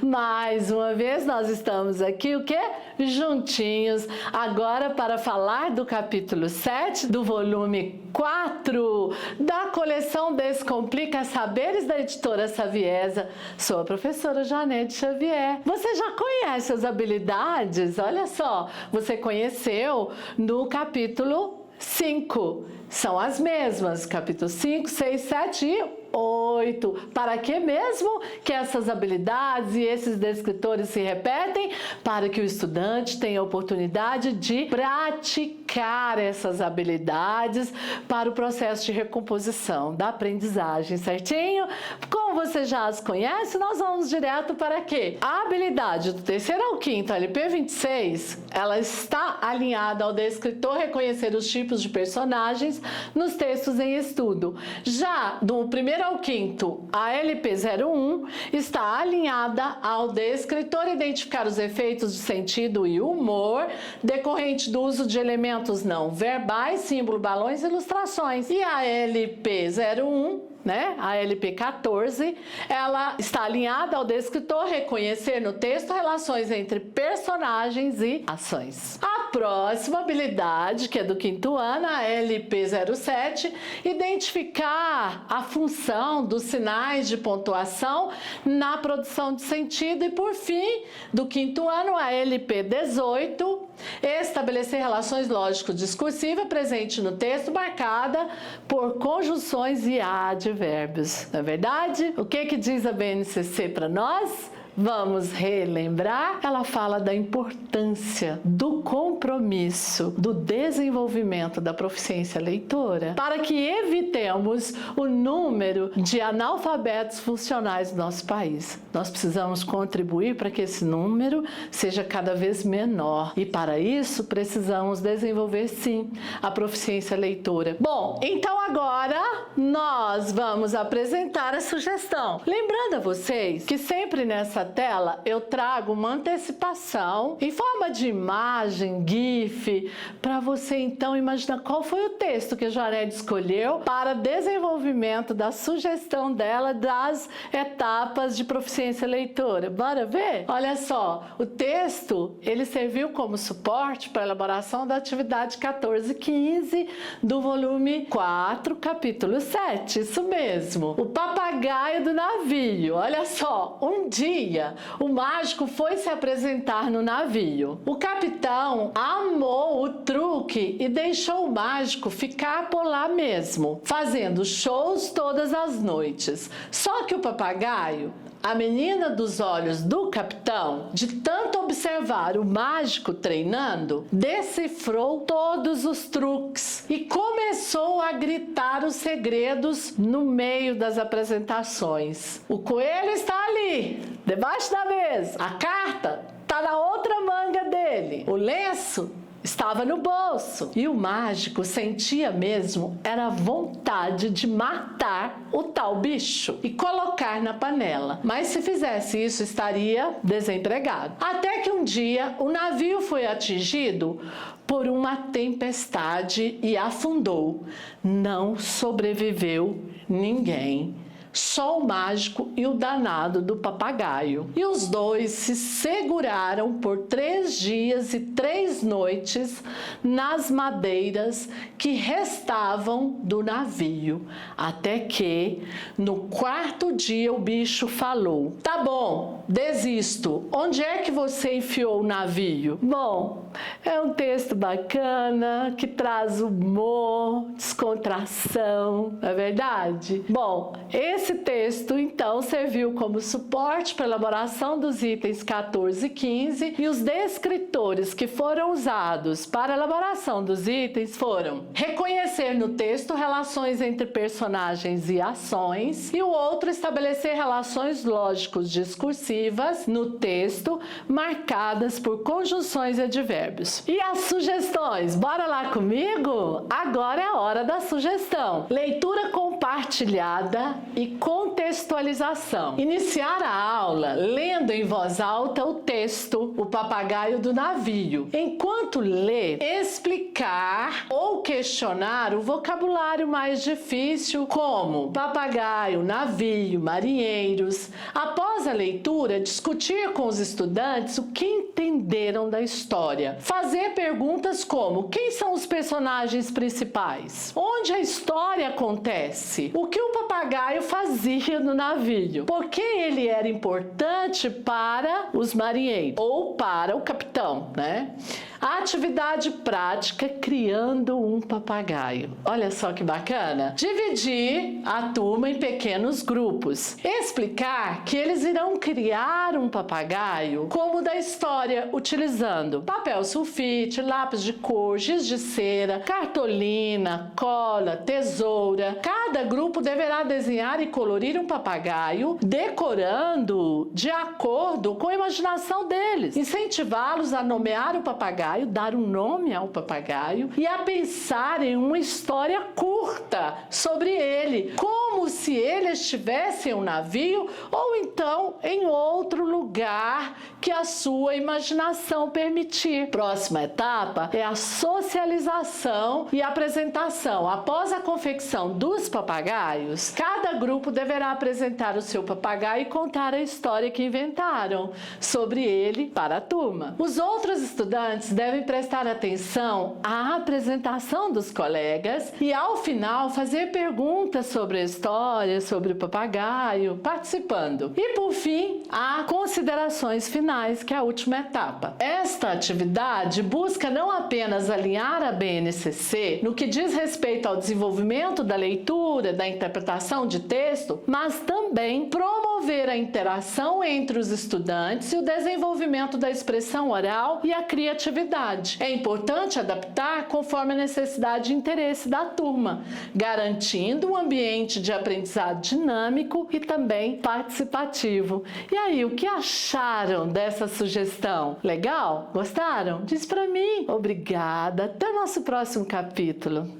Mais uma vez nós estamos aqui, o quê? Juntinhos, agora para falar do capítulo 7 do volume 4 da coleção Descomplica Saberes da editora Saviesa. Sou a professora Janete Xavier. Você já conhece as habilidades? Olha só, você conheceu no capítulo 5. São as mesmas, capítulo 5, 6, 7 e 8. Para que mesmo que essas habilidades e esses descritores se repetem? Para que o estudante tenha a oportunidade de praticar essas habilidades para o processo de recomposição da aprendizagem, certinho? Como você já as conhece, nós vamos direto para quê? A habilidade do terceiro ao quinto, LP 26, ela está alinhada ao descritor reconhecer os tipos de personagens nos textos em estudo. Já do primeiro ao quinto, a LP01 está alinhada ao descritor identificar os efeitos de sentido e humor decorrente do uso de elementos não verbais, símbolo, balões e ilustrações. E a LP01, a LP14, ela está alinhada ao descritor reconhecer no texto relações entre personagens e ações. A próxima habilidade, que é do quinto ano, a LP07, identificar a função dos sinais de pontuação na produção de sentido. E por fim, do quinto ano, a LP18, estabelecer relações lógico-discursivas presente no texto marcada por conjunções e advérbios. Não é verdade? O que diz a BNCC para nós? Vamos relembrar? Ela fala da importância do compromisso, do desenvolvimento da proficiência leitora, para que evitemos o número de analfabetos funcionais do nosso país. Nós precisamos contribuir para que esse número seja cada vez menor e para isso precisamos desenvolver sim a proficiência leitora. Bom, então agora nós vamos apresentar a sugestão. Lembrando a vocês que sempre nessa tela eu trago uma antecipação em forma de imagem, GIF, para você então imaginar qual foi o texto que a Janete escolheu para desenvolvimento da sugestão dela das etapas de proficiência leitora. Bora ver? Olha só, o texto ele serviu como suporte para a elaboração da atividade 14-15 do volume 4, capítulo 7, isso mesmo. O papagaio do navio. Olha só, um dia o mágico foi se apresentar no navio. O capitão amou o truque e deixou o mágico ficar por lá mesmo, fazendo shows todas as noites. Só que o papagaio, a menina dos olhos do capitão, de tanto observar o mágico treinando, decifrou todos os truques e começou a gritar os segredos no meio das apresentações. O coelho está ali, debaixo da mesa. A carta está na outra manga dele. O lenço estava no bolso. E o mágico sentia mesmo era vontade de matar o tal bicho e colocar na panela. Mas se fizesse isso, estaria desempregado. Até que um dia o navio foi atingido por uma tempestade e afundou. Não sobreviveu ninguém. Só o mágico e o danado do papagaio. E os dois se seguraram por 3 dias e 3 noites nas madeiras que restavam do navio. Até que, no 4º dia, o bicho falou: "Tá bom, desisto. Onde é que você enfiou o navio?" Bom, é um texto bacana, que traz humor, descontração, não é verdade? Bom, esse texto, então, serviu como suporte para a elaboração dos itens 14 e 15 e os descritores que foram usados para a elaboração dos itens foram reconhecer no texto relações entre personagens e ações e o outro estabelecer relações lógicos discursivas no texto marcadas por conjunções e advérbios. E as sugestões? Bora lá comigo? Agora é a hora da sugestão. Leitura compacta partilhada e contextualização. Iniciar a aula lendo em voz alta o texto O Papagaio do Navio. Enquanto lê, explicar ou questionar o vocabulário mais difícil, como papagaio, navio, marinheiros. Após a leitura, discutir com os estudantes o que entenderam da história. Fazer perguntas como: quem são os personagens principais? Onde a história acontece? O que o papagaio fazia no navio? Por que ele era importante para os marinheiros ou para o capitão, né? A atividade prática criando um papagaio. Olha só que bacana! Dividir a turma em pequenos grupos. Explicar que eles irão criar um papagaio como o da história, utilizando papel sulfite, lápis de cor, giz de cera, cartolina, cola, tesoura. Cada grupo deverá desenhar e colorir um papagaio, decorando de acordo com a imaginação deles. Incentivá-los a nomear o papagaio, dar um nome ao papagaio e a pensar em uma história curta sobre ele, como se ele estivesse em um navio ou então em outro lugar que a sua imaginação permitir. Próxima etapa é a socialização e apresentação. Após a confecção dos papagaios, cada grupo deverá apresentar o seu papagaio e contar a história que inventaram sobre ele para a turma. Os outros estudantes devem prestar atenção à apresentação dos colegas e, ao final, fazer perguntas sobre a história, sobre o papagaio, participando. E, por fim, há considerações finais, que é a última etapa. Esta atividade busca não apenas alinhar a BNCC no que diz respeito ao desenvolvimento da leitura, da interpretação de texto, mas também promover a interação entre os estudantes e o desenvolvimento da expressão oral e a criatividade. É importante adaptar conforme a necessidade e interesse da turma, garantindo um ambiente de aprendizado dinâmico e também participativo. E aí, o que acharam dessa sugestão? Legal? Gostaram? Diz pra mim. Obrigada. Até o nosso próximo capítulo.